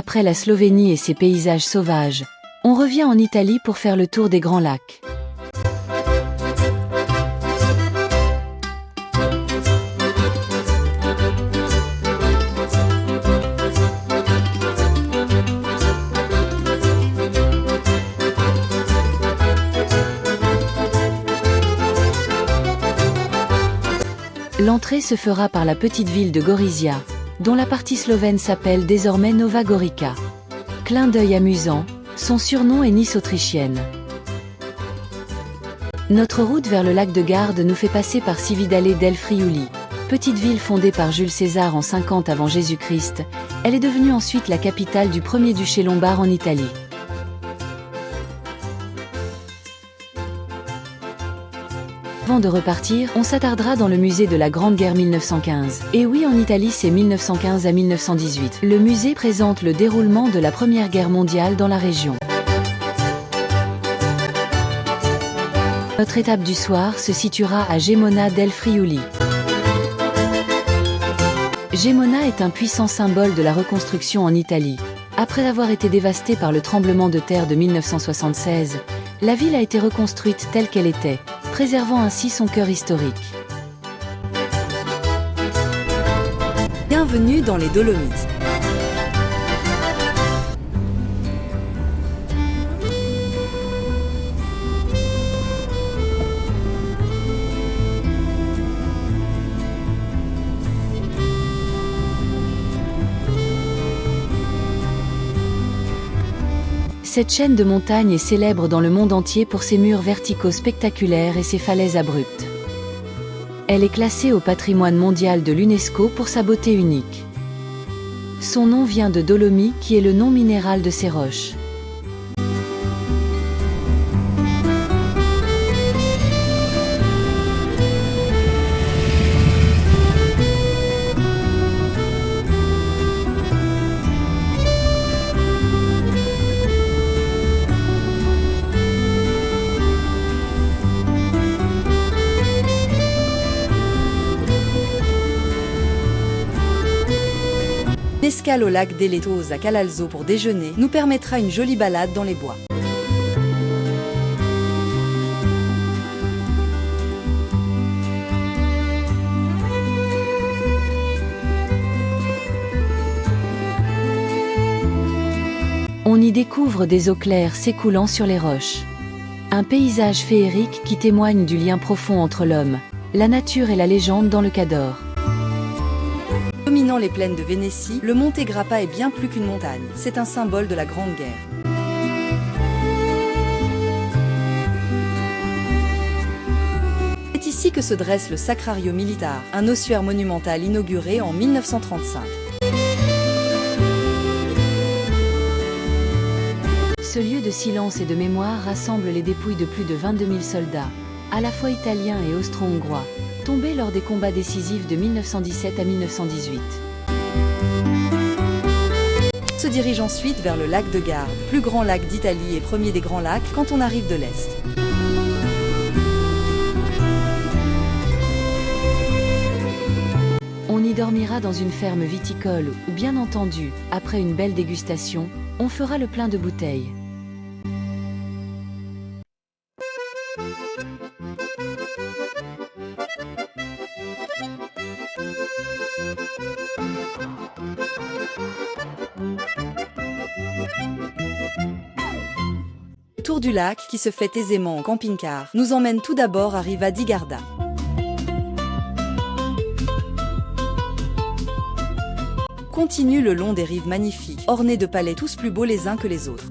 Après la Slovénie et ses paysages sauvages, on revient en Italie pour faire le tour des Grands Lacs. L'entrée se fera par la petite ville de Gorizia, dont la partie slovène s'appelle désormais Nova Gorica. Clin d'œil amusant, son surnom est Nice autrichienne. Notre route vers le lac de Garde nous fait passer par Cividale del Friuli, petite ville fondée par Jules César en 50 avant Jésus-Christ. Elle est devenue ensuite la capitale du premier duché lombard en Italie. Avant de repartir, on s'attardera dans le musée de la Grande Guerre 1915. Et oui, en Italie, c'est 1915 à 1918. Le musée présente le déroulement de la Première Guerre mondiale dans la région. Notre étape du soir se situera à Gemona del Friuli. Gemona est un puissant symbole de la reconstruction en Italie. Après avoir été dévastée par le tremblement de terre de 1976, la ville a été reconstruite telle qu'elle était, préservant ainsi son cœur historique. Bienvenue dans les Dolomites. Cette chaîne de montagnes est célèbre dans le monde entier pour ses murs verticaux spectaculaires et ses falaises abruptes. Elle est classée au patrimoine mondial de l'UNESCO pour sa beauté unique. Son nom vient de dolomie qui est le nom minéral de ces roches. L'escale au lac delle Tose à Calalzo pour déjeuner nous permettra une jolie balade dans les bois. On y découvre des eaux claires s'écoulant sur les roches. Un paysage féerique qui témoigne du lien profond entre l'homme, la nature et la légende dans le Cadore. Dominant les plaines de Vénétie, le Monte Grappa est bien plus qu'une montagne. C'est un symbole de la Grande Guerre. C'est ici que se dresse le Sacrario Militare, un ossuaire monumental inauguré en 1935. Ce lieu de silence et de mémoire rassemble les dépouilles de plus de 22 000 soldats, à la fois italiens et austro-hongrois, tombés lors des combats décisifs de 1917 à 1918. On se dirige ensuite vers le lac de Garde, plus grand lac d'Italie et premier des grands lacs quand on arrive de l'Est. On y dormira dans une ferme viticole où, bien entendu, après une belle dégustation, on fera le plein de bouteilles. Le tour du lac, qui se fait aisément en camping-car, nous emmène tout d'abord à Riva di Garda. Continue le long des rives magnifiques, ornées de palais tous plus beaux les uns que les autres.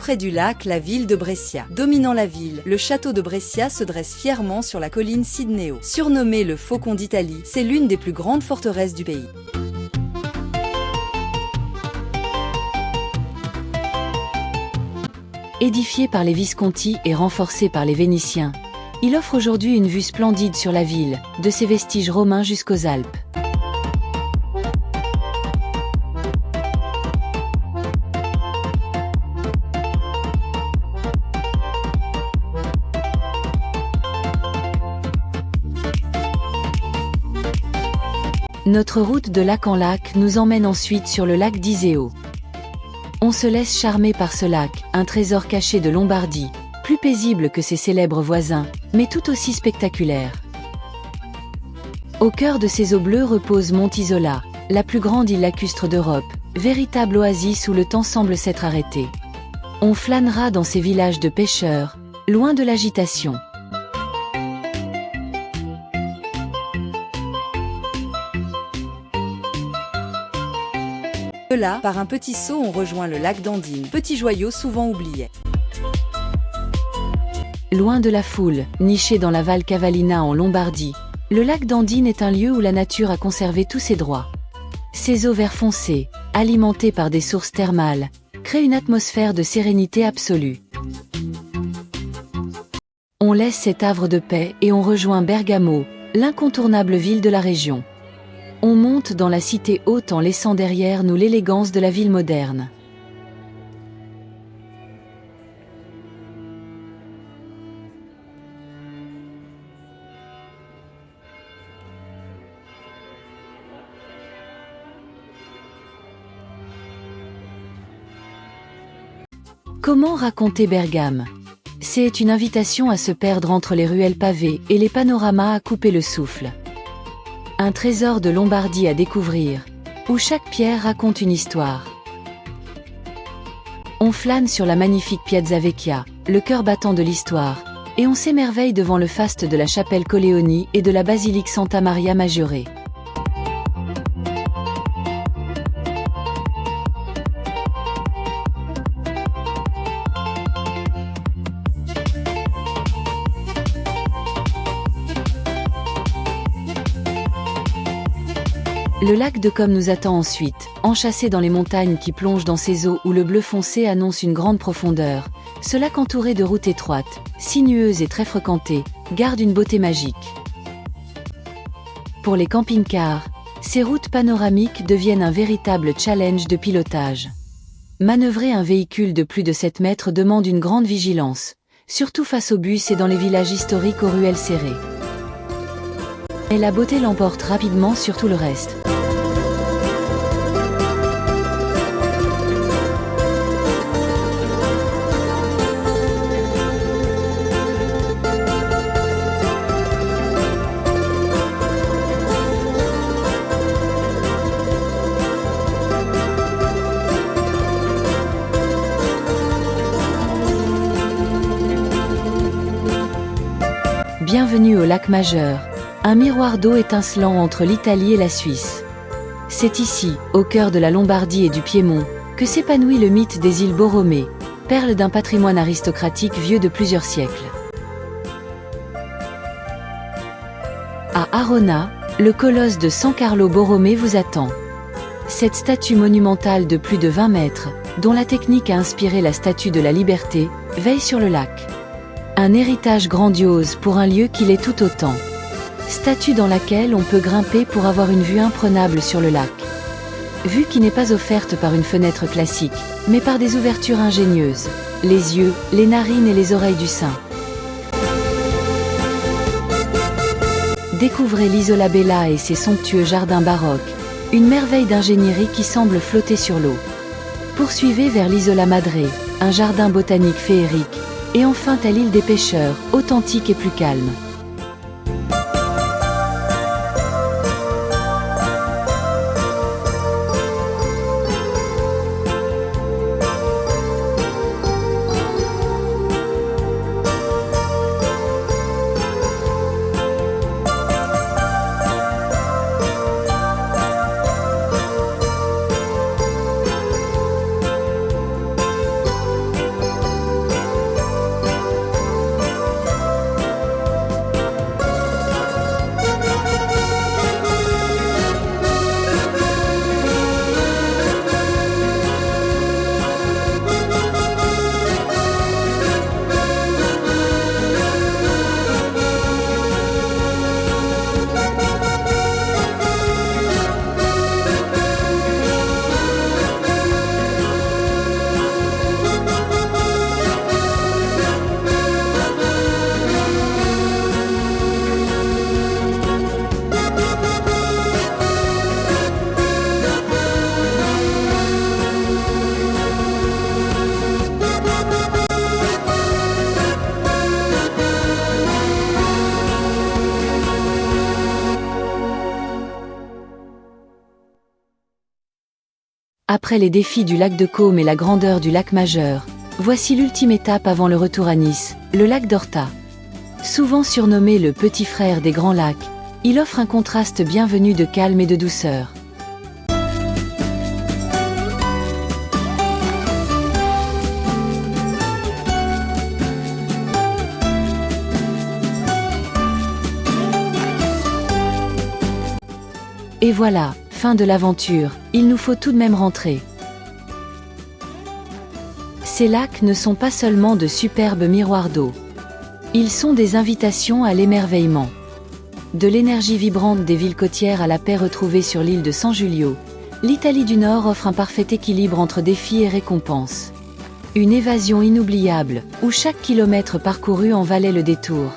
Près du lac, la ville de Brescia. Dominant la ville, le château de Brescia se dresse fièrement sur la colline Sidneo. Surnommé le Faucon d'Italie, c'est l'une des plus grandes forteresses du pays. Édifié par les Visconti et renforcé par les Vénitiens, il offre aujourd'hui une vue splendide sur la ville, de ses vestiges romains jusqu'aux Alpes. Notre route de lac en lac nous emmène ensuite sur le lac d'Iseo. On se laisse charmer par ce lac, un trésor caché de Lombardie, plus paisible que ses célèbres voisins, mais tout aussi spectaculaire. Au cœur de ces eaux bleues repose Mont Isola, la plus grande île lacustre d'Europe, véritable oasis où le temps semble s'être arrêté. On flânera dans ces villages de pêcheurs, loin de l'agitation. De là, par un petit saut, on rejoint le lac d'Andine, petit joyau souvent oublié. Loin de la foule, niché dans la Val Cavallina en Lombardie, le lac d'Andine est un lieu où la nature a conservé tous ses droits. Ses eaux vert foncé, alimentées par des sources thermales, créent une atmosphère de sérénité absolue. On laisse cet havre de paix et on rejoint Bergamo, l'incontournable ville de la région. On monte dans la cité haute en laissant derrière nous l'élégance de la ville moderne. Comment raconter Bergame? C'est une invitation à se perdre entre les ruelles pavées et les panoramas à couper le souffle. Un trésor de Lombardie à découvrir, où chaque pierre raconte une histoire. On flâne sur la magnifique Piazza Vecchia, le cœur battant de l'histoire, et on s'émerveille devant le faste de la chapelle Colleoni et de la basilique Santa Maria Maggiore. Le lac de Com nous attend ensuite, enchâssé dans les montagnes qui plongent dans ces eaux où le bleu foncé annonce une grande profondeur. Ce lac entouré de routes étroites, sinueuses et très fréquentées, garde une beauté magique. Pour les camping-cars, ces routes panoramiques deviennent un véritable challenge de pilotage. Manœuvrer un véhicule de plus de 7 mètres demande une grande vigilance, surtout face aux bus et dans les villages historiques aux ruelles serrées. Et la beauté l'emporte rapidement sur tout le reste. Bienvenue au lac Majeur, un miroir d'eau étincelant entre l'Italie et la Suisse. C'est ici, au cœur de la Lombardie et du Piémont, que s'épanouit le mythe des îles Borromée, perle d'un patrimoine aristocratique vieux de plusieurs siècles. À Arona, le colosse de San Carlo Borromée vous attend. Cette statue monumentale de plus de 20 mètres, dont la technique a inspiré la Statue de la Liberté, veille sur le lac. Un héritage grandiose pour un lieu qui l'est tout autant. Statue dans laquelle on peut grimper pour avoir une vue imprenable sur le lac. Vue qui n'est pas offerte par une fenêtre classique, mais par des ouvertures ingénieuses, les yeux, les narines et les oreilles du saint. Découvrez l'Isola Bella et ses somptueux jardins baroques, une merveille d'ingénierie qui semble flotter sur l'eau. Poursuivez vers l'Isola Madre, un jardin botanique féerique, et enfin à l'île des pêcheurs, authentique et plus calme. Après les défis du lac de Côme et la grandeur du lac majeur, voici l'ultime étape avant le retour à Nice, le lac d'Horta. Souvent surnommé le petit frère des grands lacs, il offre un contraste bienvenu de calme et de douceur. Et voilà, fin de l'aventure, il nous faut tout de même rentrer. Ces lacs ne sont pas seulement de superbes miroirs d'eau. Ils sont des invitations à l'émerveillement. De l'énergie vibrante des villes côtières à la paix retrouvée sur l'île de San Giulio, l'Italie du Nord offre un parfait équilibre entre défis et récompenses. Une évasion inoubliable, où chaque kilomètre parcouru en valait le détour.